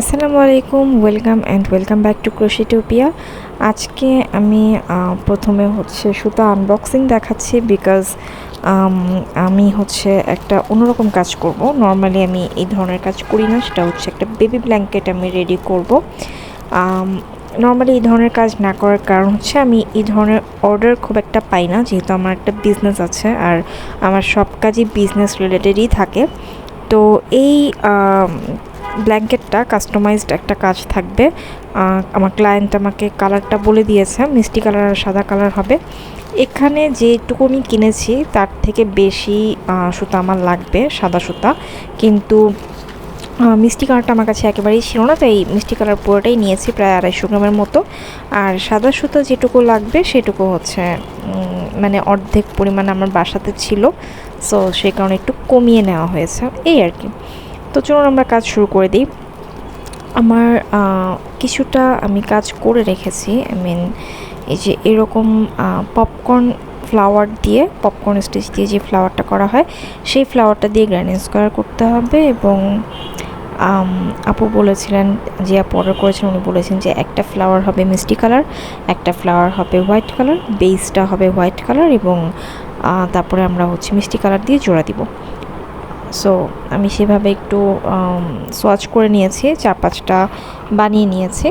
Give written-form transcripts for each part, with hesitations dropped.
আসসালামু আলাইকুম, welcome back to ক্রোশেটোপিয়া। আজকে আমি প্রথমে সুতা আনবক্সিং দেখাচ্ছি বিকজ আমি একটা অন্যরকম কাজ করব। নর্মালি আমি এই ধরনের কাজ করি না, সেটা একটা বেবি ব্ল্যাঙ্কেট আমি রেডি করব। নর্মালি এই ধরনের কাজ না করার কারণ আমি এই ধরনের অর্ডার খুব একটা পাই না, যেহেতু আমার একটা বিজনেস আছে আর আমার সব কাজই বিজনেস রিলেটেডই থাকে। তো এই ব্ল্যাঙ্কেটটা কাস্টমাইজড একটা কাজ থাকবে। আমার ক্লায়েন্ট আমাকে কালারটা বলে দিয়েছে, মিষ্টি কালার আর সাদা কালার হবে। এখানে যেটুকু আমি কিনেছি তার থেকে বেশি সুতা আমার লাগবে, সাদা সুতা। কিন্তু মিষ্টি কালারটা আমার কাছে একেবারেই ছিল না, তাই মিষ্টি কালার পুরোটাই নিয়েছি, প্রায় 250 গ্রামের মতো। আর সাদা সুতা যেটুকু লাগবে সেটুকু মানে অর্ধেক পরিমাণ আমার বাসাতে ছিল, সো সেই কারণে একটু কমিয়ে নেওয়া হয়েছে, এই আর কি। তো চলুন আমরা কাজ শুরু করে দিই। আমার কিছুটা আমি কাজ করে রেখেছি। এই যে এরকম পপকর্ন ফ্লাওয়ার দিয়ে, পপকর্ন স্টিচ দিয়ে যে ফ্লাওয়ারটা করা হয়, সেই ফ্লাওয়ারটা দিয়ে গ্র্যান্ড স্কোয়ার করতে হবে। এবং আপু বলেছিলেন, যে আপু অর্ডার করেছেন, উনি বলেছেন যে একটা ফ্লাওয়ার হবে মিষ্টি কালার, একটা ফ্লাওয়ার হবে হোয়াইট কালার, বেসটা হবে হোয়াইট কালার, এবং তারপরে আমরা মিষ্টি কালার দিয়ে জোড়া দিব। সো আমি সেভাবে একটু সোয়াচ করে নিয়েছি, 4-5টা বানিয়ে নিয়েছি।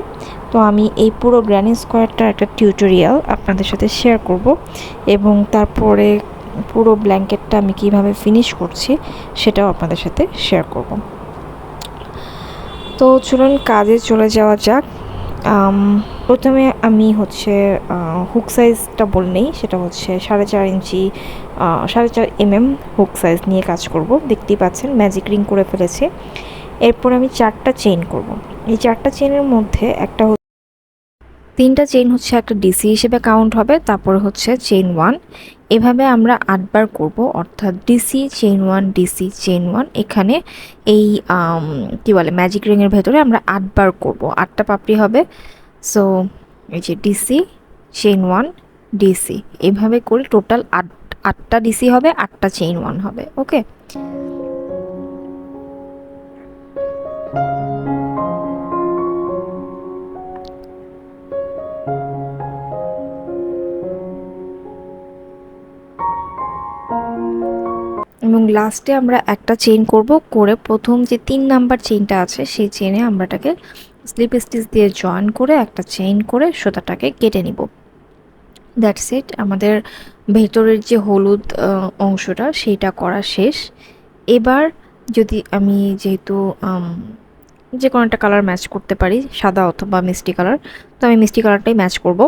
তো আমি এই পুরো গ্র্যান্ড স্কোয়ারটার একটা টিউটোরিয়াল আপনাদের সাথে শেয়ার করব, এবং তারপরে পুরো ব্ল্যাঙ্কেটটা আমি কিভাবে ফিনিশ করছি সেটাও আপনাদের সাথে শেয়ার করব। তো চলুন কাজে চলে যাওয়া যাক। প্রথমে আমি হুক সাইজটা বলে নেই, সেটা 4.5 ইঞ্চি 4.5 mm হুক সাইজ নিয়ে কাজ করব। দেখতেই পাচ্ছেন ম্যাজিক রিং করে ফেলেছে। এরপর আমি 4টা চেইন করব। এই 4টা চেইনের মধ্যে 3টা চেইন একটা ডিসি হিসেবে কাউন্ট হবে, তারপরে চেইন 1। এভাবে আমরা 8বার করব, অর্থাৎ ডিসি চেইন 1 ডিসি চেইন 1। এখানে এই কি বলে ম্যাজিক রিংয়ের ভেতরে আমরা 8বার করব, 8টা পাপড়ি হবে। সো এই যে ডিসি চেইন 1 ডিসি, এইভাবে করে টোটাল 8টা ডিসি হবে, 8টা চেইন 1 হবে। ওকে, এবং লাস্টে আমরা একটা চেইন করব, করে প্রথম যে 3 নাম্বার চেইনটা আছে সেই চেইনে আমরাটাকে স্লিপ স্টিচ দিয়ে জয়েন করে একটা চেইন করে সুতাটাকে কেটে নিব। That's it. আমাদের ভেতরের যে হলুদ অংশটা সেইটা করা শেষ। এবার যদি আমি যেহেতু যে কোনো একটা কালার ম্যাচ করতে পারি, সাদা অথবা মিষ্টি কালার, তো আমি মিষ্টি কালারটাই ম্যাচ করব।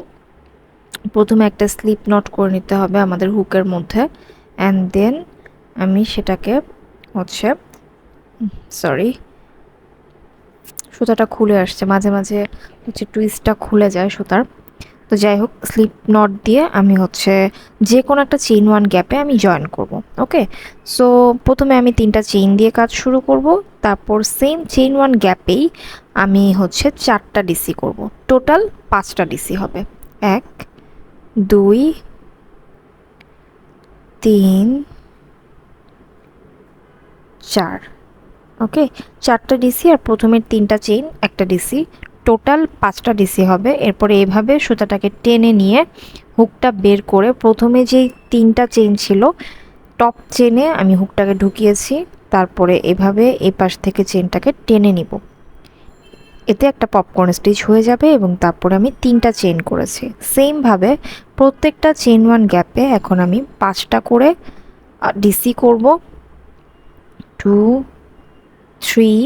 প্রথমে একটা স্লিপ নট করে নিতে হবে আমাদের হুকের মধ্যে, অ্যান্ড দেন আমি সেটাকে সরি, সুতাটা খুলে আসছে, মাঝে মাঝে টুইস্টটা খুলে যায় সুতার। তো যাই হোক, স্লিপ নট দিয়ে আমি যে কোনো একটা চেইন 1 গ্যাপে আমি জয়েন করব। ওকে, সো প্রথমে আমি 3টা চেইন দিয়ে কাজ শুরু করব, তারপর সেম চেইন 1 গ্যাপেই আমি 4টা ডিসি করব। টোটাল 5টা ডিসি হবে। 1 2 3 4। ওকে, 4টা ডিসি আর প্রথমের 3টা চেইন, একটা ডিসি, টোটাল 5টা ডিসি হবে। এরপরে এভাবে সুতাটাকে টেনে নিয়ে হুকটা বের করে প্রথমে যেই 3টা চেইন ছিল টপ চেনে আমি হুকটাকে ঢুকিয়েছি, তারপরে এভাবে এই পাশ থেকে চেনটাকে টেনে নিব। এতে একটা পপকর্ন স্টিচ হয়ে যাবে, এবং তারপরে আমি 3টা চেইন করেছি। সেমভাবে প্রত্যেকটা চেইন 1 গ্যাপে এখন আমি 5টা করে ডিসি করব। 2 3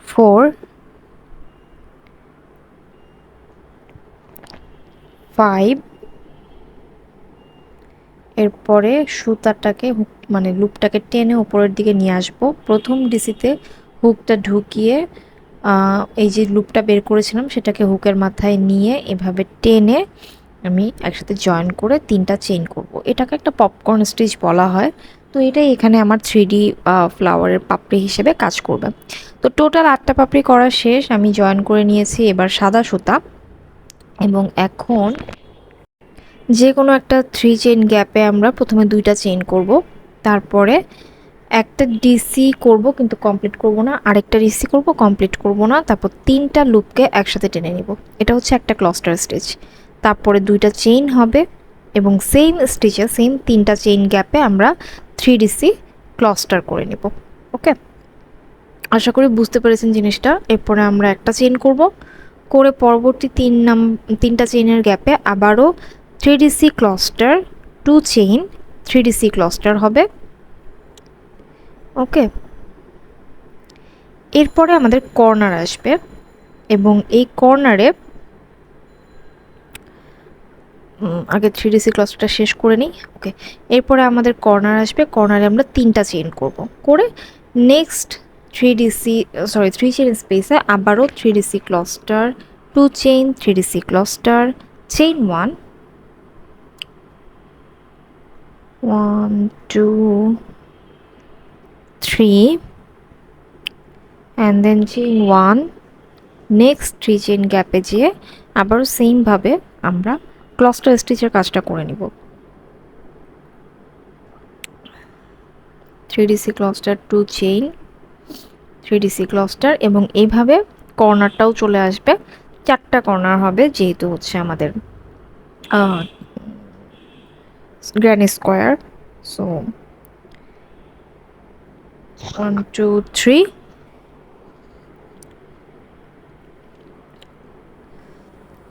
4 5। এরপরে সুতাটাকে মানে লুপটাকে টেনে উপরের দিকে নিয়ে আসব। প্রথম ডিসিতে হুকটা ঢুকিয়ে এই যে লুপটা বের করেছিলাম সেটাকে হুকের মাথায় নিয়ে এভাবে টেনে আমি একসাথে জয়েন করে 3টা চেইন করব। এটাকে একটা পপকর্ন স্টিচ বলা হয়। তো এটাই এখানে আমার 3D ফ্লাওয়ারের পাপড়ি হিসেবে কাজ করবে। তো টোটাল 8টা পাপড়ি করা শেষ, আমি জয়েন করে নিয়েছি এবার সাদা সুতা। এবং এখন যে কোনো একটা 3 চেইন গ্যাপে আমরা প্রথমে 2টা চেইন করব, তারপরে একটা ডিসি করব কিন্তু কমপ্লিট করব না, আরেকটা ডিসি করব কমপ্লিট করব না, তারপর 3টা লুপকে একসাথে টেনে নিব। এটা হচ্ছে একটা ক্লাস্টার স্টিচ। তারপরে 2টা চেইন হবে এবং সেম স্টিচে সেম 3টা চেইন গ্যাপে আমরা 3 ডিসি ক্লাস্টার করে নিব। ওকে, আশা করি বুঝতে পেরেছেন জিনিসটা। এরপরে আমরা একটা চেইন করব, করে পরবর্তী 3টা চেইনের গ্যাপে আবারও 3 DC cluster, 2 chain, 3 DC cluster হবে। ওকে, এরপরে আমাদের কর্নার আসবে এবং এই কর্নারে আগে 3 ডিসি ক্লাস্টারটা শেষ করে নিই। ওকে, এরপরে আমাদের কর্নার আসবে, কর্নারে আমরা 3টা চেইন করব, করে নেক্সট 3 চেইন স্পেসে আবারও 3 DC cluster, 2 chain, 3 DC cluster, chain 1 1 2 3 and then chain 1, next 3 chain গ্যাপে যেয়ে আবারও সেমভাবে আমরা ক্লাস্টার স্টিচের কাজটা করে নিব। 3 DC cluster, 2 chain, 3 DC cluster এবং এইভাবে কর্নারটাও চলে আসবে। 4টা কর্নার হবে যেহেতু হচ্ছে আমাদের granny square. So 1 2 3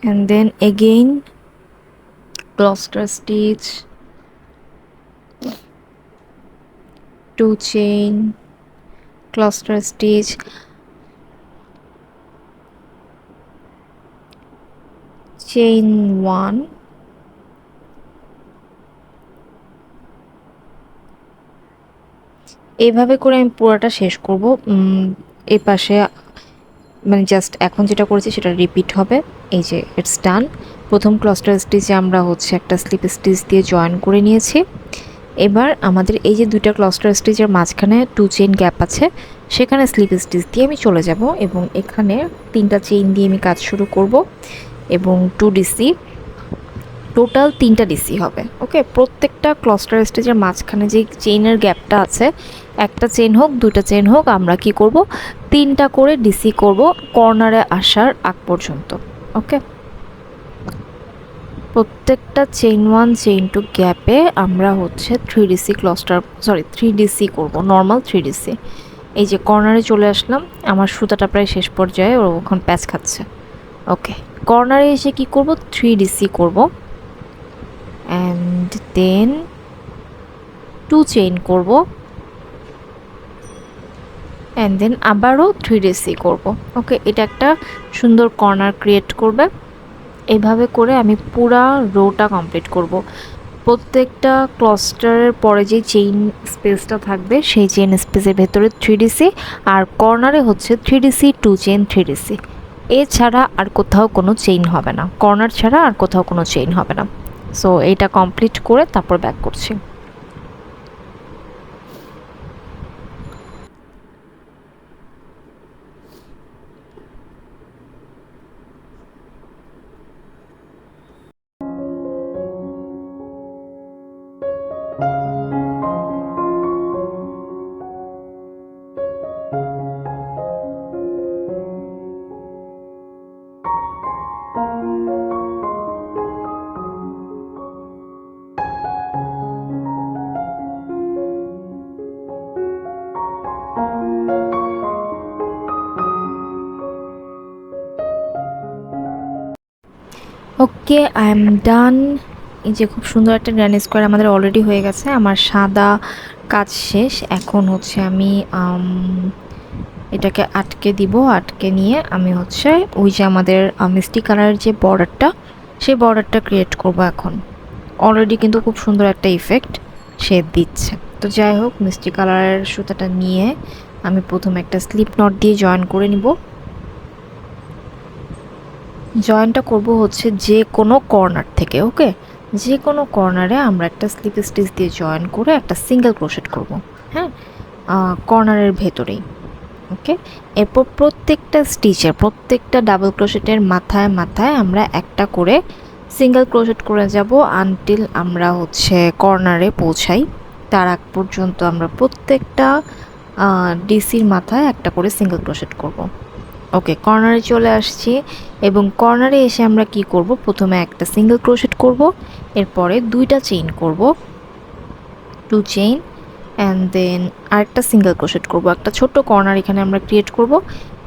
and then again cluster stitch, 2 chain, cluster stitch, chain 1, এইভাবে করে আমি পুরোটা শেষ করব। এই পাশে মানে জাস্ট এখন যেটা করেছি সেটা রিপিট হবে। এই যে ইটস ডান। প্রথম ক্লাস্টার স্টিচে আমরা হচ্ছে একটা স্লিপ স্টিচ দিয়ে জয়েন করে নিয়েছি। এবার আমাদের এই যে 2টা ক্লাস্টার স্টিচের মাঝখানে 2 চেইন গ্যাপ আছে, সেখানে স্লিপ স্টিচ দিয়ে আমি চলে যাব এবং এখানে 3টা চেইন দিয়ে আমি কাজ শুরু করব এবং 2 ডিসি, টোটাল 3টা ডিসি হবে। ওকে, প্রত্যেকটা ক্লাস্টার স্টিচের মাঝখানে যে চেইনের গ্যাপটা আছে, একটা চেইন হোক 2টা চেইন হোক, আমরা কি করব 3টা করে ডিসি করব কর্নারে আসার আগ পর্যন্ত। ওকে, প্রত্যেকটা চেইন 1 চেইন 2 গ্যাপে আমরা হচ্ছে 3 ডিসি ক্লাস্টার 3 ডিসি করব, নর্মাল 3 ডিসি। এই যে কর্নারে চলে আসলাম, আমার সুতাটা প্রায় শেষ পর্যায়ে, ও এখন প্যাচ খাচ্ছে। ওকে, কর্নারে এসে কি করব 3 ডিসি করব and then 2 চেইন করব and then আবারও 3 ডিসি করব। ওকে, এটা একটা সুন্দর কর্নার ক্রিয়েট করবে। এইভাবে করে আমি পুরা রোটা কমপ্লিট করব। প্রত্যেকটা ক্লাস্টারের পরে যে চেইন স্পেসটা থাকবে সেই চেইন স্পেসের ভেতরে 3 ডিসি, আর কর্নারে হচ্ছে 3 ডিসি, 2 চেইন, 3 ডিসি। এছাড়া আর কোথাও কোনো চেইন হবে না, কর্নার ছাড়া আর কোথাও কোনো চেইন হবে না। সো এইটা কমপ্লিট করে তারপর ব্যাক করছি। ওকে, আই এম ডান। এই যে খুব সুন্দর একটা গ্র্যানি স্কোয়ার আমাদের অলরেডি হয়ে গেছে। আমার সাদা কাজ শেষ, এখন হচ্ছে আমি এটাকে আটকে দিব। আটকে নিয়ে আমি হচ্ছে ওই যে আমাদের মিষ্টি কালারের যে বর্ডারটা, সেই বর্ডারটা ক্রিয়েট করব। এখন অলরেডি কিন্তু খুব সুন্দর একটা ইফেক্ট সে দিচ্ছে। তো যাই হোক, মিষ্টি কালারের সুতাটা নিয়ে আমি প্রথমে একটা স্লিপ নট দিয়ে জয়েন করে নিব। জয়েনটা করব হচ্ছে যে কোনো কর্নার থেকে। ওকে, যে কোনো কর্নারে আমরা একটা স্লিপ স্টিচ দিয়ে জয়েন করে একটা সিঙ্গেল ক্রোশেট করব। হ্যাঁ, কর্নারের ভেতরেই। ওকে, এরপর প্রত্যেকটা স্টিচের প্রত্যেকটা ডাবল ক্রোশেটের মাথায় মাথায় আমরা একটা করে সিঙ্গেল ক্রোশেট করে যাব আনটিল আমরা হচ্ছে কর্নারে পৌঁছাই। তার আগ পর্যন্ত আমরা প্রত্যেকটা ডিসির মাথায় একটা করে সিঙ্গেল ক্রোশেট করব। ওকে, কর্নারে চলে আসছি এবং কর্নারে এসে আমরা কি করব, প্রথমে একটা সিঙ্গেল ক্রোশেট করব, এরপরে দুইটা চেইন করব, 2 চেইন, অ্যান্ড দেন আরেকটা সিঙ্গেল ক্রোশেট করব। একটা ছোট্ট কর্নার এখানে আমরা ক্রিয়েট করব,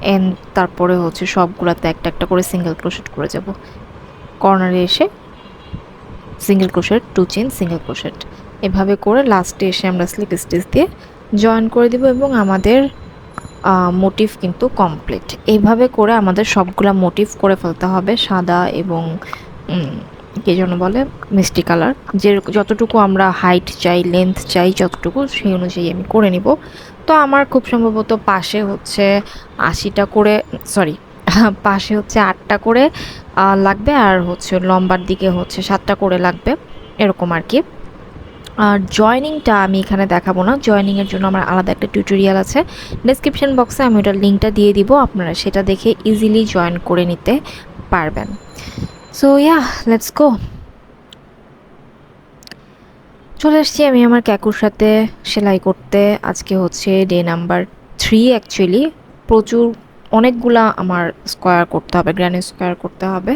অ্যান্ড তারপরে হচ্ছে সবগুলাতে একটা একটা করে সিঙ্গেল ক্রোশেট করে যাব। কর্নারে এসে single crochet, 2 chain, single crochet, এভাবে করে লাস্টে এসে আমরা স্লিপ স্টিচ দিয়ে জয়েন করে দিব এবং আমাদের মোটিভ কিন্তু কমপ্লিট। এইভাবে করে আমাদের সবগুলা মোটিভ করে ফেলতে হবে, সাদা এবং কে যেন বলে মিষ্টি কালার, যে যতটুকু আমরা হাইট চাই, লেন্থ চাই যতটুকু, সেই অনুযায়ী আমি করে নিব। তো আমার খুব সম্ভবত পাশে হচ্ছে 80টা করে, সরি পাশে হচ্ছে 8টা করে লাগবে, আর হচ্ছে লম্বার দিকে হচ্ছে 7টা করে লাগবে, এরকম আর কি। আর জয়েনিংটা আমি এখানে দেখাবো না, জয়েনিংয়ের জন্য আমার আলাদা একটা টিউটোরিয়াল আছে, ডেসক্রিপশন বক্সে আমি ওটার লিঙ্কটা দিয়ে দিব, আপনারা সেটা দেখে ইজিলি জয়েন করে নিতে পারবেন। So yeah, let's go. চলে আসছি আমি আমার ক্যাকুর সাথে সেলাই করতে। আজকে হচ্ছে ডে নাম্বার 3 অ্যাকচুয়ালি। প্রচুর অনেকগুলা আমার স্কোয়ার করতে হবে, গ্র্যানি স্কোয়ার করতে হবে,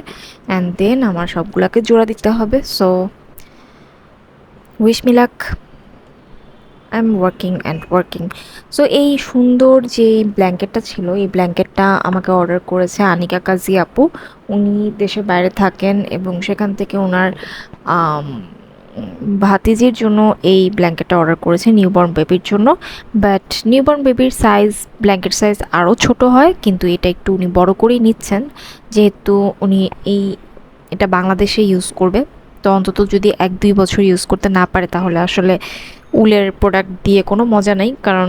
অ্যান্ড দেন আমার সবগুলাকে জোড়া দিতে হবে। So wish me luck, I am working and working. So এই সুন্দর যে ব্ল্যাঙ্কেটটা ছিল, এই ব্ল্যাঙ্কেটটা আমাকে অর্ডার করেছে আনিকা কাজী আপু। উনি দেশের বাইরে থাকেন এবং সেখান থেকে ওনার ভাতিজির জন্য এই ব্ল্যাঙ্কেটটা অর্ডার করেছে, নিউবর্ন বেবির জন্য। বাট নিউবর্ন বেবির সাইজ, ব্ল্যাঙ্কেট সাইজ আরও ছোট হয়, কিন্তু এটা একটু উনি বড় করেই নিচ্ছেন, যেহেতু উনি এটা বাংলাদেশে ইউজ করবে। তো অন্তত যদি 1-2 বছর ইউজ করতে না পারে তাহলে আসলে উলের প্রোডাক্ট দিয়ে কোনো মজা নেই, কারণ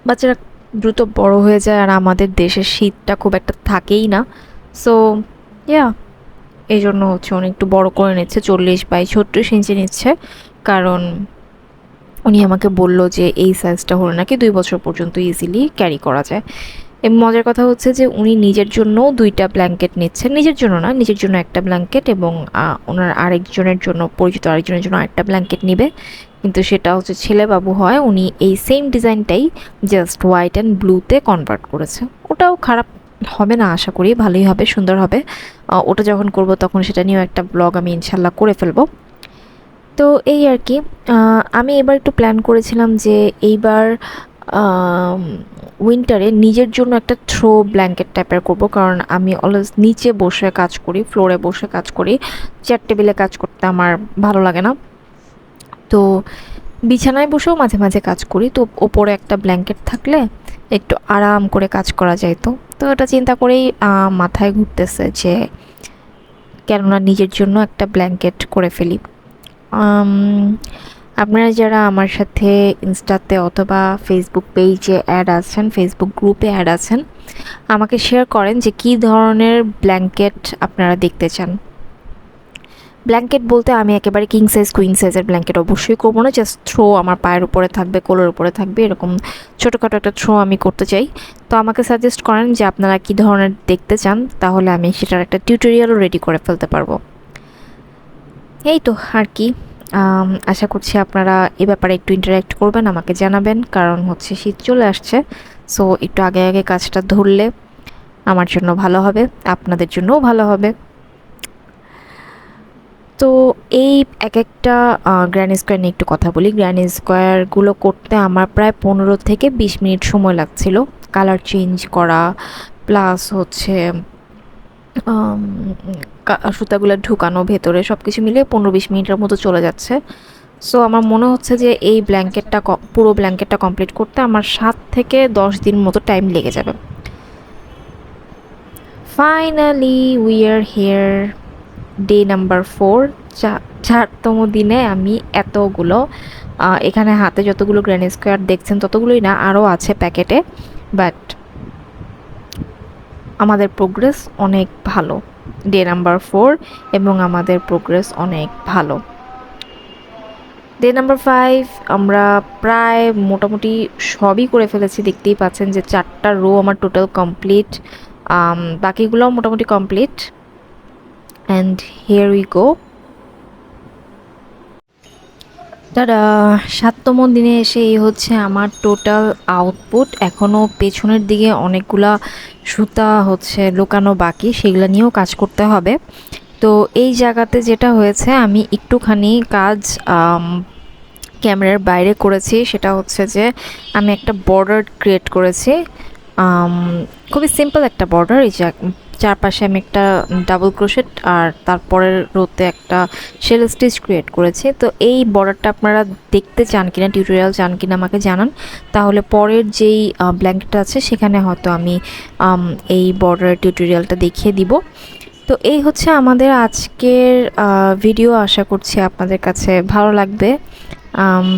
বাচ্চারা দ্রুত বড় হয়ে যায় আর আমাদের দেশের শীতটা খুব একটা থাকেই না। সো ইয়া, এই জন্য হচ্ছে উনি একটু বড় করে নিচ্ছে, 40x36 ইঞ্চি নিচ্ছে, কারণ উনি আমাকে বলল যে এই সাইজটা হলে নাকি 2 বছর পর্যন্ত ইজিলি ক্যারি করা যায়। এবং মজার কথা হচ্ছে যে উনি নিজের জন্যও 2টা ব্ল্যাঙ্কেট নিচ্ছেন, নিজের জন্য না, নিজের জন্য একটা ব্ল্যাঙ্কেট এবং ওনার আরেকজনের জন্য, পরিচিত আরেকজনের জন্য আরেকটা ব্ল্যাঙ্কেট নিবে, কিন্তু সেটা হচ্ছে ছেলে বাবু হয়। উনি এই সেম ডিজাইনটাই জাস্ট হোয়াইট অ্যান্ড ব্লুতে কনভার্ট করেছে। ওটাও খারাপ হবে না, আশা করি ভালোই হবে, সুন্দর হবে। ওটা যখন করব তখন সেটা নিয়েও একটা ব্লগ আমি ইনশাল্লাহ করে ফেলবো। তো এই আর কি। আমি এবার একটু প্ল্যান করেছিলাম যে এইবার উইন্টারে নিজের জন্য একটা থ্রো ব্ল্যাঙ্কেট টাইপের করব, কারণ আমি অলওয়েজ নিচে বসে কাজ করি, ফ্লোরে বসে কাজ করি, চেয়ার টেবিলে কাজ করতে আমার ভালো লাগে না। তো বিছানায় বসেও মাঝে মাঝে কাজ করি, তো ওপরে একটা ব্ল্যাঙ্কেট থাকলে একটু আরাম করে কাজ করা যায়। তো এটা চিন্তা করেই মাথায় ঘুরতেছে যে কেননা নিজের জন্য একটা ব্ল্যাঙ্কেট করে ফেলি। আপনারা যারা আমার সাথে ইনস্টাতে অথবা ফেসবুক পেজে অ্যাড আছেন, ফেসবুক গ্রুপে অ্যাড আছেন, আমাকে শেয়ার করেন যে কী ধরনের ব্ল্যাঙ্কেট আপনারা দেখতে চান। ব্ল্যাঙ্কেট বলতে আমি একেবারে কিং সাইজ কুইন সাইজের ব্ল্যাঙ্কেট অবশ্যই করবো না, জাস্ট থ্রো আমার পায়ের উপরে থাকবে, কোলের উপরে থাকবে, এরকম ছোটোখাটো একটা থ্রো আমি করতে চাই। তো আমাকে সাজেস্ট করেন যে আপনারা কী ধরনের দেখতে চান, তাহলে আমি সেটার একটা টিউটোরিয়ালও রেডি করে ফেলতে পারবো। এই তো আর কি। আশা করছি আপনারা এ ব্যাপারে একটু ইন্টারেক্ট করবেন, আমাকে জানাবেন, কারণ হচ্ছে শীত চলে আসছে। সো একটু আগে আগে কাজটা ধরলে আমার জন্য ভালো হবে, আপনাদের জন্যও ভালো হবে। তো এই এক একটা গ্র্যানি স্কোয়ার নিয়ে একটু কথা বলি। গ্র্যানি স্কোয়ারগুলো করতে আমার প্রায় 15 থেকে 20 মিনিট সময় লাগছিল, কালার চেঞ্জ করা প্লাস হচ্ছে সুতাগুলো ঢুকানো ভেতরে, সব কিছু মিলিয়ে 15-20 মিনিটের মতো চলে যাচ্ছে। সো আমার মনে হচ্ছে যে এই ব্ল্যাঙ্কেটটা, পুরো ব্ল্যাঙ্কেটটা কমপ্লিট করতে আমার 7 থেকে 10 দিন মতো টাইম লেগে যাবে। Finally we are here, day number 4, 4তম দিনে আমি এতগুলো, এখানে হাতে যতগুলো গ্র্যানি স্কোয়ার দেখছেন ততগুলোই না, আরও আছে প্যাকেটে, বাট আমাদের প্রোগ্রেস অনেক ভালো। ডে নাম্বার 4 এবং আমাদের প্রোগ্রেস অনেক ভালো। ডে নাম্বার 5 আমরা প্রায় মোটামুটি সবই করে ফেলেছি, দেখতেই পাচ্ছেন যে 4টা রো আমার টোটাল কমপ্লিট, বাকিগুলোও মোটামুটি complete. And here we go. তারা ৭তম দিনে এসে এই হচ্ছে আমার টোটাল আউটপুট। এখনও পেছনের দিকে অনেকগুলা সুতা হচ্ছে লুকানো বাকি, সেগুলো নিয়েও কাজ করতে হবে। তো এই জায়গাতে যেটা হয়েছে, আমি একটুখানি কাজ ক্যামেরার বাইরে করেছি। সেটা হচ্ছে যে আমি একটা বর্ডার ক্রিয়েট করেছি, খুবই সিম্পল একটা বর্ডার। এই যে চারপাশে আমি একটা ডাবল ক্রোশেট আর তারপরের রোতে একটা শেল স্টিচ ক্রিয়েট করেছি। তো এই বর্ডারটা আপনারা দেখতে চান কিনা, টিউটোরিয়াল চান কিনা আমাকে জানান, তাহলে পরের যেই ব্ল্যাঙ্কেটটা আছে সেখানে হয়তো আমি এই বর্ডারের টিউটোরিয়ালটা দেখিয়ে দিব। তো এই হচ্ছে আমাদের আজকের ভিডিও। আশা করছি আপনাদের কাছে ভালো লাগবে।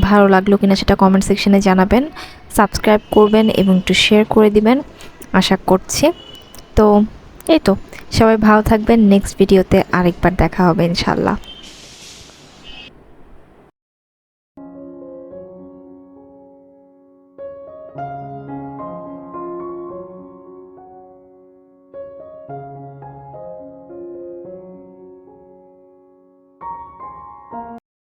ভালো লাগলো কিনা সেটা কমেন্ট সেকশনে জানাবেন, সাবস্ক্রাইব করবেন এবং একটু শেয়ার করে দিবেন আশা করছি। তো এই তো, সবাই ভালো থাকবেন। নেক্সট ভিডিওতে আরেকবার দেখা হবে ইনশাল্লাহ।